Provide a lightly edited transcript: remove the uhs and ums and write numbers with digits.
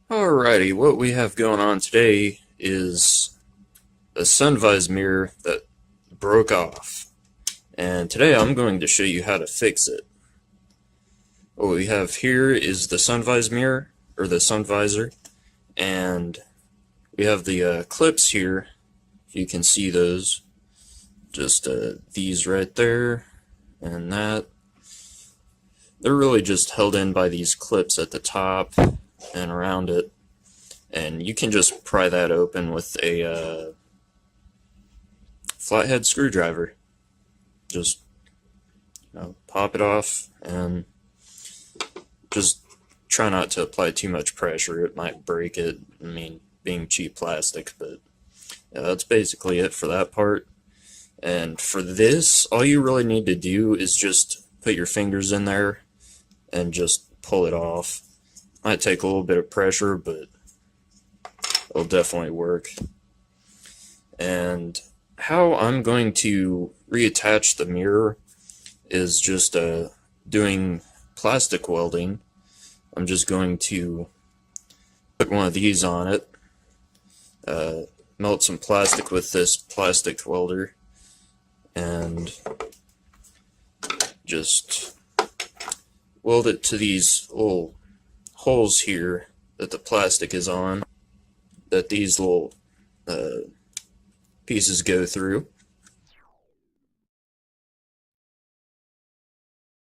Alrighty, what we have going on today is a sun visor mirror that broke off. And today I'm going to show you how to fix it. What we have here is the sun visor mirror, or the sun visor, and we have the clips here, if you can see those. Just these right there, and that. They're really just held in by these clips at the top and around it, and you can just pry that open with a flathead screwdriver. Just pop it off, and just try not to apply too much pressure. It might break it. I mean, being cheap plastic, but yeah, that's basically it for that part. And for this, all you really need to do is just put your fingers in there and just pull it off. Might take a little bit of pressure, but it'll definitely work. And how I'm going to reattach the mirror is just doing plastic welding. I'm just going to put one of these on it, melt some plastic with this plastic welder, and just weld it to these little holes here that the plastic is on, that these little pieces go through.